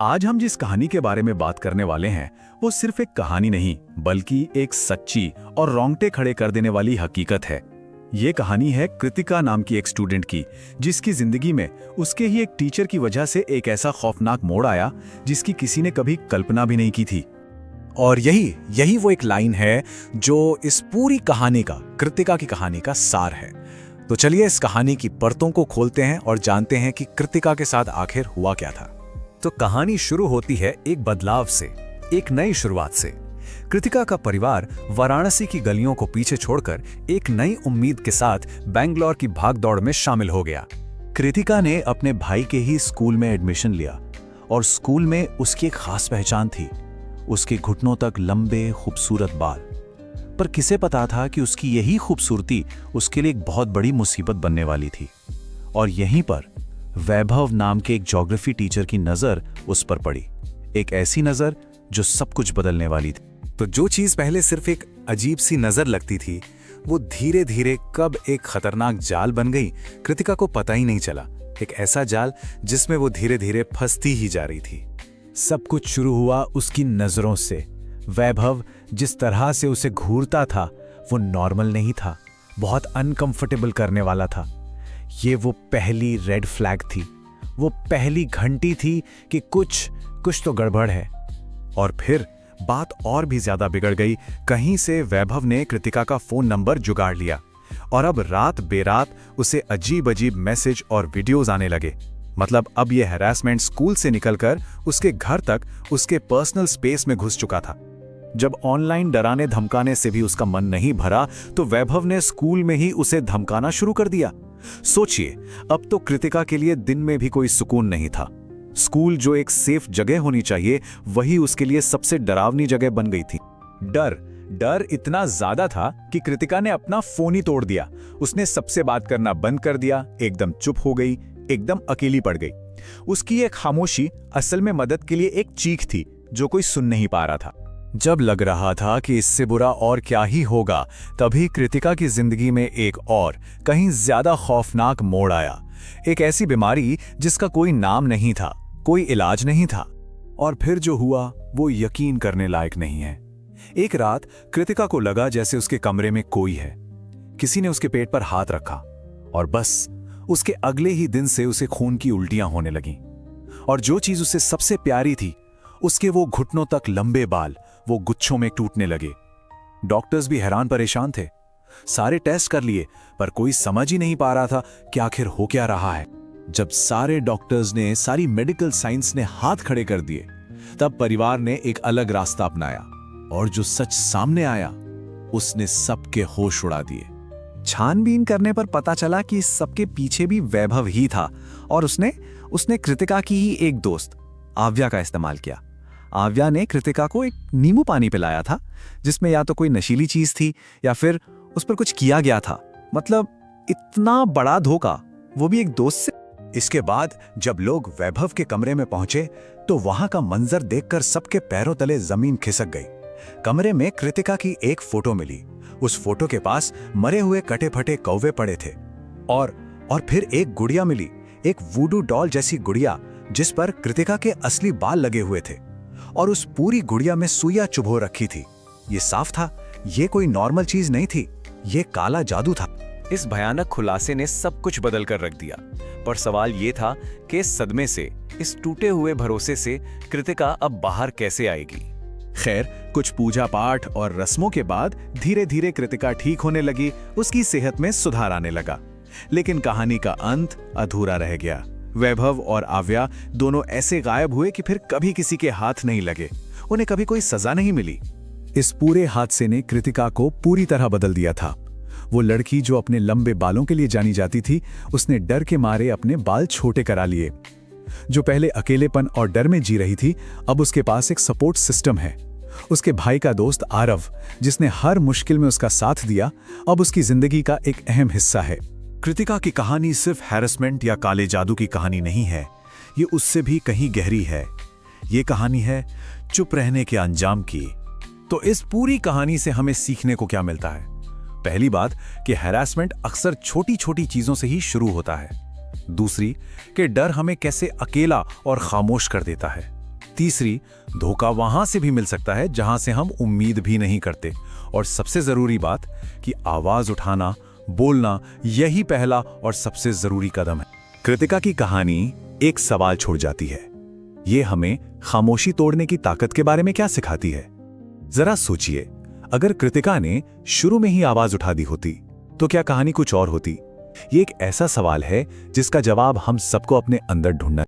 आज हम जिस कहानी के बारे में बात करने वाले हैं वो सिर्फ एक कहानी नहीं बल्कि एक सच्ची और रोंगटे खड़े कर देने वाली हकीकत है। ये कहानी है कृतिका नाम की एक स्टूडेंट की, जिसकी जिंदगी में उसके ही एक टीचर की वजह से एक ऐसा खौफनाक मोड़ आया जिसकी किसी ने कभी कल्पना भी नहीं की थी। और यही वो एक लाइन है जो इस पूरी कहानी का, कृतिका की कहानी का सार है। तो चलिए इस कहानी की परतों को खोलते हैं और जानते हैं कि कृतिका के साथ आखिर हुआ क्या था। तो कहानी शुरू होती है एक बदलाव से, एक नई शुरुआत से। कृतिका का परिवार वाराणसी की गलियों को पीछे छोड़कर एक नई उम्मीद के साथ बेंगलोर की भागदौड़ में शामिल हो गया। कृतिका ने अपने भाई के ही स्कूल में एडमिशन लिया और स्कूल में उसकी एक खास पहचान थी, उसके घुटनों तक लंबे खूबसूरत बाल। पर किसे पता था कि उसकी यही खूबसूरती उसके लिए एक बहुत बड़ी मुसीबत बनने वाली थी। और यहीं पर वैभव नाम के एक ज्योग्राफी टीचर की नजर उस पर पड़ी, एक ऐसी नजर जो सब कुछ बदलने वाली थी। तो जो चीज पहले सिर्फ एक अजीब सी नजर लगती थी, वो धीरे धीरे कब एक खतरनाक जाल बन गई, कृतिका को पता ही नहीं चला। एक ऐसा जाल जिसमें वो धीरे धीरे फंसती ही जा रही थी। सब कुछ शुरू हुआ उसकी नजरों से। वैभव जिस तरह से उसे घूरता था वो नॉर्मल नहीं था, बहुत अनकंफर्टेबल करने वाला था। ये वो पहली रेड फ्लैग थी, वो पहली घंटी थी कि कुछ तो गड़बड़ है। और फिर बात और भी ज्यादा बिगड़ गई। कहीं से वैभव ने कृतिका का फोन नंबर जुगाड़ लिया और अब रात बेरात उसे अजीब अजीब मैसेज और वीडियोस आने लगे। मतलब अब यह हैरेसमेंट स्कूल से निकलकर उसके घर तक, उसके पर्सनल स्पेस में घुस चुका था। जब ऑनलाइन डराने धमकाने से भी उसका मन नहीं भरा तो वैभव ने स्कूल में ही उसे धमकाना शुरू कर दिया। सोचिए, अब तो कृतिका के लिए दिन में भी कोई सुकून नहीं था। स्कूल जो एक सेफ जगह होनी चाहिए, वही उसके लिए सबसे डरावनी जगह बन गई थी। डर इतना ज्यादा था कि कृतिका ने अपना फोन ही तोड़ दिया। उसने सबसे बात करना बंद कर दिया, एकदम चुप हो गई, एकदम अकेली पड़ गई। उसकी एक खामोशी असल में मदद के लिए एक चीख थी जो कोई सुन नहीं पा रहा था। जब लग रहा था कि इससे बुरा और क्या ही होगा, तभी कृतिका की जिंदगी में एक और कहीं ज्यादा खौफनाक मोड़ आया। एक ऐसी बीमारी जिसका कोई नाम नहीं था, कोई इलाज नहीं था। और फिर जो हुआ वो यकीन करने लायक नहीं है। एक रात कृतिका को लगा जैसे उसके कमरे में कोई है। किसी ने उसके पेट पर हाथ रखा और बस उसके अगले ही दिन से उसे खून की उल्टियां होने लगीं। और जो चीज उसे सबसे प्यारी थी, उसके वो घुटनों तक लंबे बाल, वो गुच्छों में टूटने लगे। डॉक्टर्स भी हैरान परेशान थे। सारे टेस्ट कर लिए पर कोई समझ ही नहीं पा रहा था कि आखिर हो क्या रहा है। जब सारे डॉक्टर्स ने, सारी मेडिकल साइंस ने हाथ खड़े कर दिए, तब परिवार ने एक अलग रास्ता अपनाया और जो सच सामने आया उसने सबके होश उड़ा दिए। छानबीन करने पर पता चला कि इस सबके पीछे भी वैभव ही था और उसने कृतिका की ही एक दोस्त आव्या का इस्तेमाल किया। आव्या ने कृतिका को एक नींबू पानी पिलाया था जिसमें या तो कोई नशीली चीज थी या फिर उस पर कुछ किया गया था। मतलब इतना बड़ा धोखा, वो भी एक दोस्त से। इसके बाद जब लोग वैभव के कमरे में पहुंचे तो वहां का मंजर देखकर सबके पैरों तले जमीन खिसक गई। कमरे में कृतिका की एक फोटो मिली। उस फोटो के पास मरे हुए कटे फटे कौवे पड़े थे और फिर एक गुड़िया मिली, एक वूडू डॉल जैसी गुड़िया जिस पर कृतिका के असली बाल लगे हुए थे और उस पूरी गुड़िया में सुइयां चुभो रखी थी। ये साफ था, ये कोई नॉर्मल चीज नहीं थी, ये काला जादू था। इस भयानक खुलासे ने सब कुछ बदल कर रख दिया। पर सवाल ये था कि इस सदमे से, इस टूटे हुए भरोसे से कृतिका अब बाहर कैसे आएगी। खैर, कुछ पूजा पाठ और रस्मों के बाद धीरे धीरे कृतिका ठीक होने लगी, उसकी सेहत में सुधार आने लगा। लेकिन कहानी का अंत अधूरा रह गया। वैभव और आव्या दोनों ऐसे गायब हुए कि फिर कभी किसी के हाथ नहीं लगे, उन्हें कभी कोई सजा नहीं मिली। इस पूरे हादसे ने कृतिका को पूरी तरह बदल दिया था। वो लड़की जो अपने लंबे बालों के लिए जानी जाती थी, उसने डर के मारे अपने बाल छोटे करा लिए। जो पहले अकेलेपन और डर में जी रही थी, अब उसके पास एक सपोर्ट सिस्टम है। उसके भाई का दोस्त आरव, जिसने हर मुश्किल में उसका साथ दिया, अब उसकी जिंदगी का एक अहम हिस्सा है। कृतिका की कहानी सिर्फ हैरेसमेंट या काले जादू की कहानी नहीं है, ये उससे भी कहीं गहरी है। ये कहानी है चुप रहने के अंजाम की। तो इस पूरी कहानी से हमें सीखने को क्या मिलता है? पहली बात कि हैरेसमेंट अक्सर छोटी छोटी चीजों से ही शुरू होता है। दूसरी कि डर हमें कैसे अकेला और खामोश कर देता है। तीसरी, धोखा वहां से भी मिल सकता है जहां से हम उम्मीद भी नहीं करते। और सबसे जरूरी बात कि आवाज उठाना, बोलना, यही पहला और सबसे जरूरी कदम है। कृतिका की कहानी एक सवाल छोड़ जाती है। ये हमें खामोशी तोड़ने की ताकत के बारे में क्या सिखाती है? जरा सोचिए, अगर कृतिका ने शुरू में ही आवाज उठा दी होती तो क्या कहानी कुछ और होती? ये एक ऐसा सवाल है जिसका जवाब हम सबको अपने अंदर ढूंढना